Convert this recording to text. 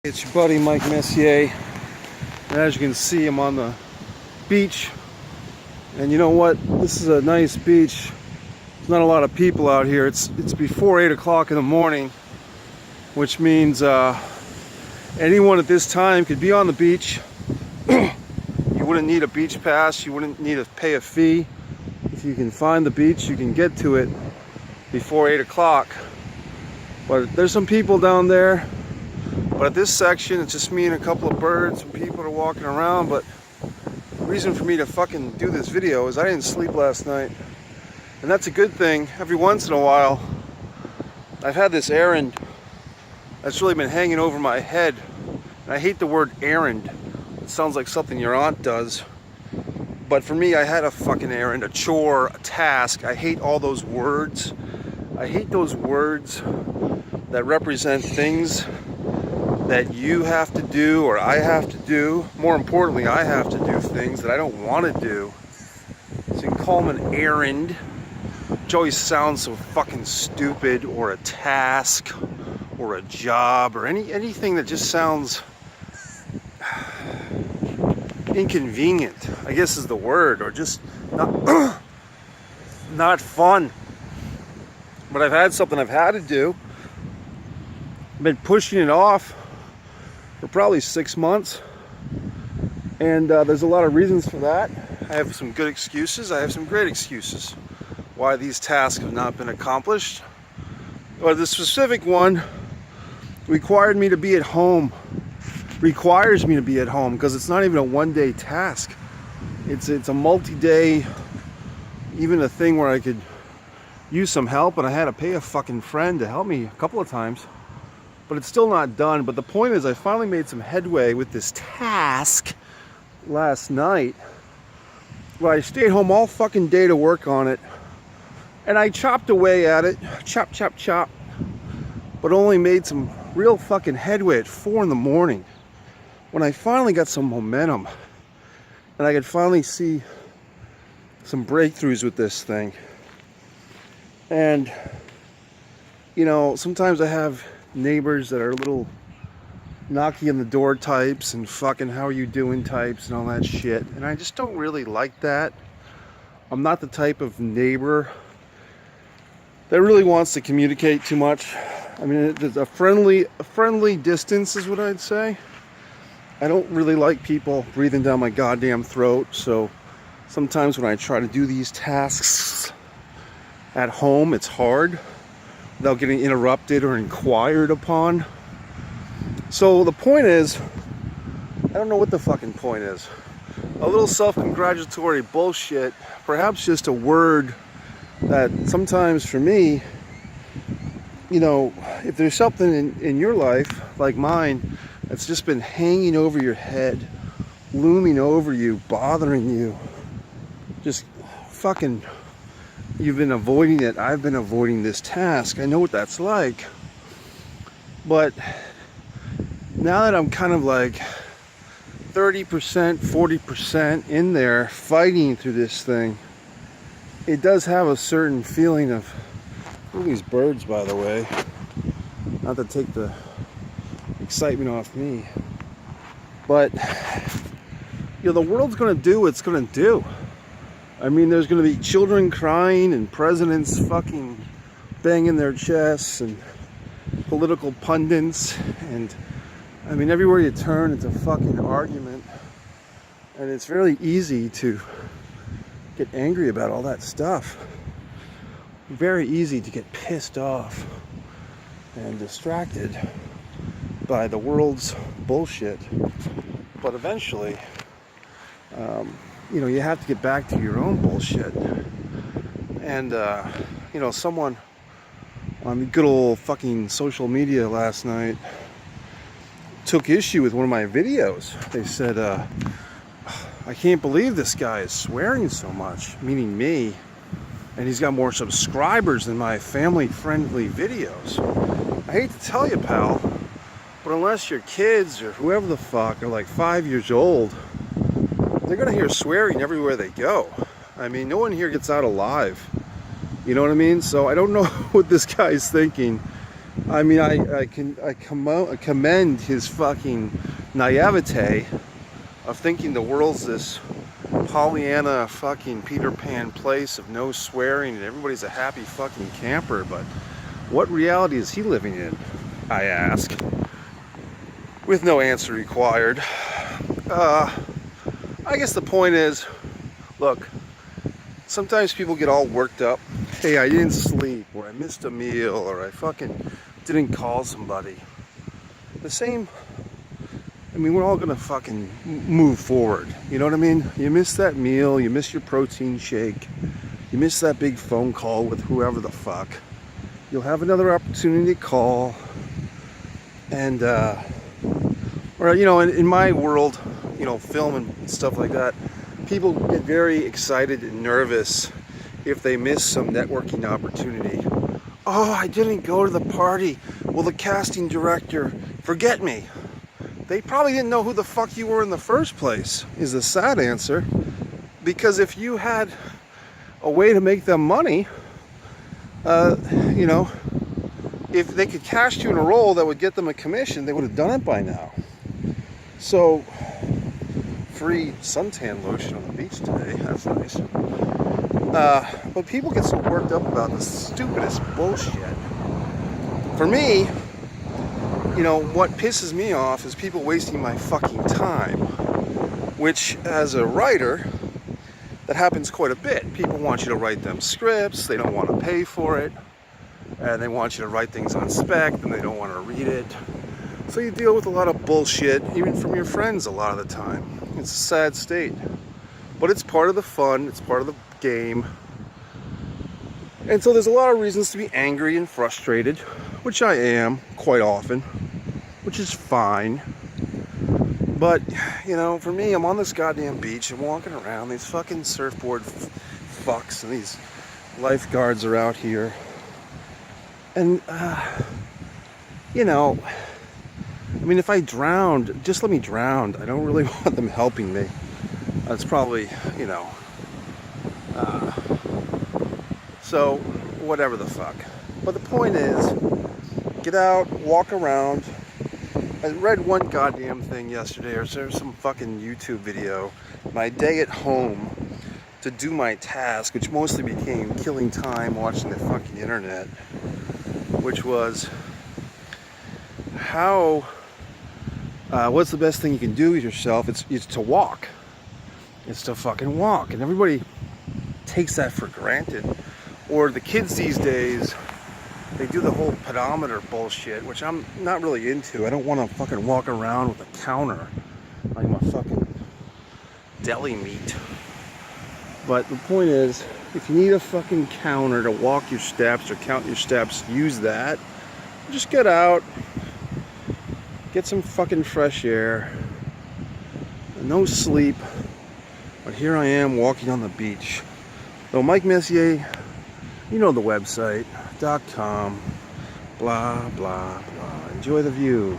It's your buddy Mike Messier, and as you can see, I'm on the beach. And you know what? This is a nice beach. There's not a lot of people out here. It's before 8 o'clock in the morning, which means anyone at this time could be on the beach. You wouldn't need a beach pass. You wouldn't need to pay a fee. If you can find the beach, you can get to it before 8 o'clock. But there's some people down there. But at this section, it's just me and a couple of birds and people are walking around. But the reason for me to fucking do this video is I didn't sleep last night. And that's a good thing. Every once in a while, I've had this errand that's really been hanging over my head. And I hate the word errand. It sounds like something your aunt does. But for me, I had a fucking errand, a chore, a task. I hate all those words. I hate those words that represent things that you have to do or I have to do. More importantly, I have to do things that I don't want to do. So you can call them an errand, which always sounds so fucking stupid, or a task, or a job, or anything that just sounds inconvenient, I guess is the word, or just not, not fun. But I've had something I've had to do. I've been pushing it off for probably 6 months, and there's a lot of reasons for that. I have some good excuses. I have some great excuses why these tasks have not been accomplished. But the specific one required me to be at home. Requires me to be at home because it's not even a one-day task. It's a multi-day, even a thing where I could use some help, and I had to pay a fucking friend to help me a couple of times. But it's still not done. But the point is, I finally made some headway with this task last night. Well, I stayed home all fucking day to work on it. And I chopped away at it. Chop, chop, chop. But only made some real fucking headway at 4 in the morning. When I finally got some momentum. And I could finally see some breakthroughs with this thing. And, you know, sometimes I have neighbors that are little knocking on the door types and fucking how are you doing types and all that shit, and I just don't really like that. I'm not the type of neighbor that really wants to communicate too much. I mean, there's a friendly distance is what I'd say. I don't really like people breathing down my goddamn throat, so sometimes when I try to do these tasks at home, it's hard without getting interrupted or inquired upon. So the point is, I don't know what the fucking point is. A little self-congratulatory bullshit, perhaps just a word that sometimes for me, you know, if there's something in your life, like mine, that's just been hanging over your head, looming over you, bothering you, just fucking, you've been avoiding it. I've been avoiding this task. I know what that's like. But now that I'm kind of like 30%, 40% in there fighting through this thing, it does have a certain feeling of, look at these birds, by the way. Not to take the excitement off me. But, you know, the world's going to do what it's going to do. I mean, there's going to be children crying and presidents fucking banging their chests and political pundits. And, I mean, everywhere you turn, it's a fucking argument. And it's very easy to get angry about all that stuff. Very easy to get pissed off and distracted by the world's bullshit. But eventually, you know, you have to get back to your own bullshit. And, you know, someone on the good old fucking social media last night took issue with one of my videos. They said, I can't believe this guy is swearing so much, meaning me, and he's got more subscribers than my family-friendly videos. I hate to tell you, pal, but unless your kids or whoever the fuck are like 5 years old, they're gonna hear swearing everywhere they go. I mean, no one here gets out alive. You know what I mean? So I don't know what this guy's thinking. I mean, I commend his fucking naivete of thinking the world's this Pollyanna fucking Peter Pan place of no swearing and everybody's a happy fucking camper. But what reality is he living in, I ask, with no answer required. I guess the point is, look, sometimes people get all worked up. Hey, I didn't sleep, or I missed a meal, or I fucking didn't call somebody. The same, I mean, we're all gonna fucking move forward. You know what I mean? You miss that meal, you miss your protein shake, you miss that big phone call with whoever the fuck. You'll have another opportunity to call. And, or, you know, in my world, you know, film and stuff like that, people get very excited and nervous if they miss some networking opportunity. Oh, I didn't go to the party. Will the casting director forget me? They probably didn't know who the fuck you were in the first place, is the sad answer. Because if you had a way to make them money, you know, if they could cast you in a role that would get them a commission, they would have done it by now. So, free suntan lotion on the beach today, that's nice. But people get so worked up about the stupidest bullshit. For me, you know, what pisses me off is people wasting my fucking time. Which, as a writer, that happens quite a bit. People want you to write them scripts, they don't want to pay for it. And they want you to write things on spec, and they don't want to read it. So you deal with a lot of bullshit, even from your friends a lot of the time. It's a sad state. But it's part of the fun, it's part of the game. And so there's a lot of reasons to be angry and frustrated, which I am quite often, which is fine. But, you know, for me, I'm on this goddamn beach, I'm walking around, these fucking surfboard fucks and these lifeguards are out here. And, you know, I mean, if I drowned, just let me drown. I don't really want them helping me. That's probably, you know, so whatever the fuck. But the point is, get out, walk around. I read one goddamn thing yesterday, or there was some fucking YouTube video, my day at home to do my task, which mostly became killing time watching the fucking internet, which was how, what's the best thing you can do with yourself? It's to walk. It's to fucking walk. And everybody takes that for granted. Or the kids these days, they do the whole pedometer bullshit, which I'm not really into. I don't want to fucking walk around with a counter like I'm a fucking deli meat. But the point is, if you need a fucking counter to walk your steps or count your steps, use that. Just get out, get some fucking fresh air, no sleep. But here I am walking on the beach. So Mike Messier, you know the website, .com, blah, blah, blah. Enjoy the view.